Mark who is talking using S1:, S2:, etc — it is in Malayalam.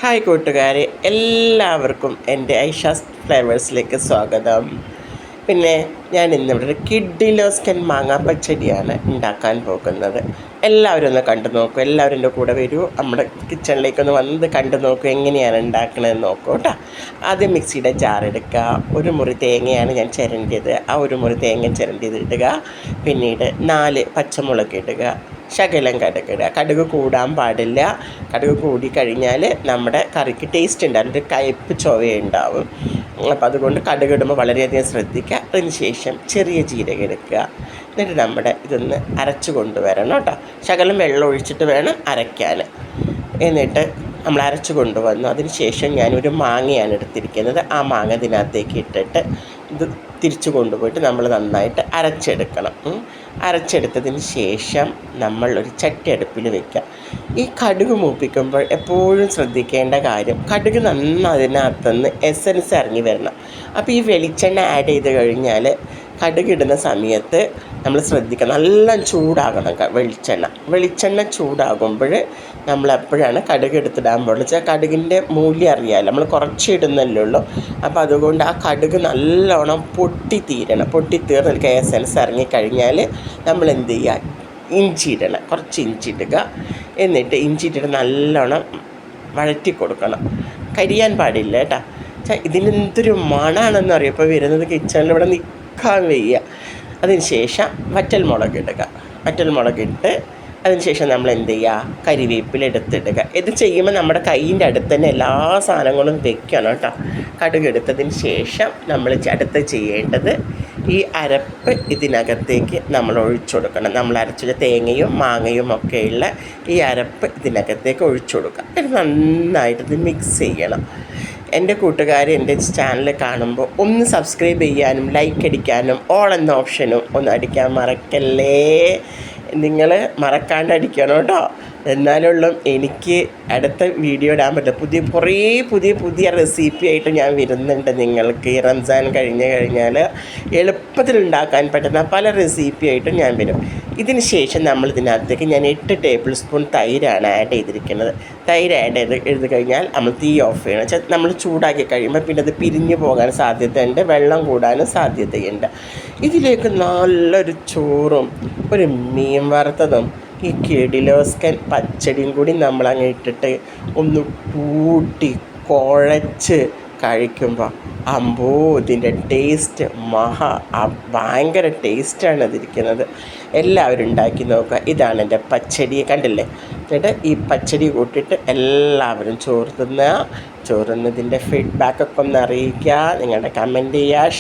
S1: ഹായ് കൂട്ടുകാരെ, എല്ലാവർക്കും എൻ്റെ ഐഷാസ് ഫ്ലേവേഴ്സിലേക്ക് സ്വാഗതം. പിന്നെ ഞാൻ ഇന്നിവിടെ ഒരു കിഡിലോസ്കൻ മാങ്ങാ പച്ചടിയാണ് ഉണ്ടാക്കാൻ പോകുന്നത്. എല്ലാവരും ഒന്ന് കണ്ടു നോക്കൂ, എല്ലാവരും എൻ്റെ കൂടെ വരൂ, നമ്മുടെ കിച്ചണിലേക്കൊന്ന് വന്ന് കണ്ടു നോക്കൂ, എങ്ങനെയാണ് ഉണ്ടാക്കണമെന്ന് നോക്കൂ കേട്ടോ. ആദ്യം മിക്സിയുടെ ജാറെടുക്കുക, ഒരു മുറി തേങ്ങയാണ് ഞാൻ ചിരണ്ടിയത്, ആ ഒരു മുറി തേങ്ങ ചിരണ്ടിയത് ഇടുക. പിന്നീട് 4 പച്ചമുളക് ഇടുക, ശകലം കടുകിടുക. കടുക് കൂടാൻ പാടില്ല, കടുക് കൂടിക്കഴിഞ്ഞാൽ നമ്മുടെ കറിക്ക് ടേസ്റ്റ് ഉണ്ടാകും, ഒരു കയ്പ്പ് ചൊവയുണ്ടാവും. അപ്പോൾ അതുകൊണ്ട് കടുകിടുമ്പോൾ വളരെയധികം ശ്രദ്ധിക്കുക. അതിന് ശേഷം ചെറിയ ജീരകം എടുക്കുക, എന്നിട്ട് നമ്മുടെ ഇതൊന്ന് അരച്ച് കൊണ്ടുവരണം കേട്ടോ. ശകലം വെള്ളം ഒഴിച്ചിട്ട് വേണം അരയ്ക്കാൻ. എന്നിട്ട് നമ്മൾ അരച്ച് കൊണ്ടുവന്നു. അതിന് ശേഷം ഞാനൊരു മാങ്ങയാണ് എടുത്തിരിക്കുന്നത്. ആ മാങ്ങ ഇതിനകത്തേക്ക് ഇട്ടിട്ട് ഇത് തിരിച്ചു കൊണ്ടുപോയിട്ട് നമ്മൾ നന്നായിട്ട് അരച്ചെടുക്കണം. അരച്ചെടുത്തതിന് ശേഷം നമ്മൾ ഒരു ചട്ടി അടുപ്പിൽ വയ്ക്കുക. ഈ കടുക് മൂപ്പിക്കുമ്പോൾ എപ്പോഴും ശ്രദ്ധിക്കേണ്ട കാര്യം, കടുക് നന്നായി അതിനകത്തുനിന്ന് എസൻസ് ഇറങ്ങി വരണം. അപ്പോൾ ഈ വെളിച്ചെണ്ണ ആഡ് ചെയ്ത് കഴിഞ്ഞാൽ കടുകിടുന്ന സമയത്ത് നമ്മൾ ശ്രദ്ധിക്കണം, നല്ല ചൂടാകണം വെളിച്ചെണ്ണ ചൂടാകുമ്പോൾ നമ്മളെപ്പോഴാണ് കടുക് എടുത്തിടാൻ പാടുള്ളൂ. വെച്ചാൽ കടുകിൻ്റെ മൂല്യം അറിയാമല്ലോ, നമ്മൾ കുറച്ച് ഇടുന്നല്ലേ ഉള്ളൂ. അപ്പോൾ അതുകൊണ്ട് ആ കടുക് നല്ലോണം പൊട്ടിത്തീർന്ന് എസൻസ് ഇറങ്ങിക്കഴിഞ്ഞാൽ നമ്മൾ എന്ത് ചെയ്യുക, ഇഞ്ചി ഇടണം, കുറച്ച് ഇഞ്ചി ഇടുക. എന്നിട്ട് ഇഞ്ചി ഇട്ടിട്ട് നല്ലോണം വഴറ്റി കൊടുക്കണം, കരിയാൻ പാടില്ല കേട്ടോ. ഇതിനെന്തൊരു മണമാണെന്ന് അറിയാം ഇപ്പോൾ വരുന്നത്, കിച്ചണിൽ ഇവിടെ നിൽക്കാൻ വയ്യ. അതിന് ശേഷം വറ്റൽമുളക് ഇട്ട് അതിന് ശേഷം നമ്മൾ എന്ത് ചെയ്യുക, കരിവേപ്പില എടുത്തിടുക. ഇത് ചെയ്യുമ്പോൾ നമ്മുടെ കയ്യിൻ്റെ അടുത്ത് തന്നെ എല്ലാ സാധനങ്ങളും വെക്കണം കേട്ടോ. കടുക് എടുത്തതിന് ശേഷം നമ്മൾ അടുത്ത് ചെയ്യേണ്ടത് ഈ അരപ്പ് ഇതിനകത്തേക്ക് നമ്മൾ ഒഴിച്ചു കൊടുക്കണം. നമ്മൾ അരച്ച തേങ്ങയും മാങ്ങയും ഒക്കെയുള്ള ഈ അരപ്പ് ഇതിനകത്തേക്ക് ഒഴിച്ചു കൊടുക്കുക. ഇത് നന്നായിട്ട് മിക്സ് ചെയ്യണം. എൻ്റെ കൂട്ടുകാർ എൻ്റെ ചാനൽ കാണുമ്പോൾ ഒന്ന് സബ്സ്ക്രൈബ് ചെയ്യാനും ലൈക്ക് അടിക്കാനും ഓൾ എന്ന ഓപ്ഷനും ഒന്ന് അടിക്കാൻ മറക്കല്ലേ. നിങ്ങൾ മറക്കാണ്ട് അടിക്കണം കേട്ടോ. എന്നാലുള്ള എനിക്ക് അടുത്ത വീഡിയോ ഇടാൻ പറ്റില്ല. കുറേ പുതിയ റെസിപ്പി ആയിട്ട് ഞാൻ വരുന്നുണ്ട് നിങ്ങൾക്ക്. ഈ റംസാൻ കഴിഞ്ഞാൽ എളുപ്പത്തിൽ ഉണ്ടാക്കാൻ പറ്റുന്ന പല റെസിപ്പി ആയിട്ടും ഞാൻ വരും. ഇതിന് ശേഷം നമ്മൾ ഇതിനകത്തേക്ക് ഞാൻ 8 ടേബിൾ സ്പൂൺ തൈരാണ് ആഡ് ചെയ്തിരിക്കുന്നത്. തൈര് ആഡ് ചെയ്ത് കഴിഞ്ഞാൽ നമ്മൾ തീ ഓഫ് ചെയ്യണം. നമ്മൾ ചൂടാക്കി കഴിയുമ്പോൾ പിന്നെ അത് പിരിഞ്ഞു പോകാൻ സാധ്യതയുണ്ട്, വെള്ളം കൂടാനും സാധ്യതയുണ്ട്. ഇതിലേക്ക് നല്ലൊരു ചോറും ഒരു മീൻ വറുത്തതും ഈ കിഡിലോസ്കൻ പച്ചടിയും കൂടി നമ്മളങ്ങ് ഇട്ടിട്ട് ഒന്ന് കൂട്ടി കുഴച്ച് കഴിക്കുമ്പോൾ അമ്പോ ഇതിൻ്റെ ടേസ്റ്റ് ഭയങ്കര ടേസ്റ്റാണ് ഇതിരിക്കുന്നത്. എല്ലാവരും ഉണ്ടാക്കി നോക്കുക. ഇതാണ് എൻ്റെ പച്ചടി, കണ്ടില്ലേ. എന്നിട്ട് ഈ പച്ചടി കൂട്ടിയിട്ട് എല്ലാവരും ചോറ് തിന്നുന്നതിൻ്റെ ഫീഡ്ബാക്കൊക്കെ ഒന്ന് അറിയിക്കുക, നിങ്ങളുടെ കമൻറ്റ് ചെയ്യുക.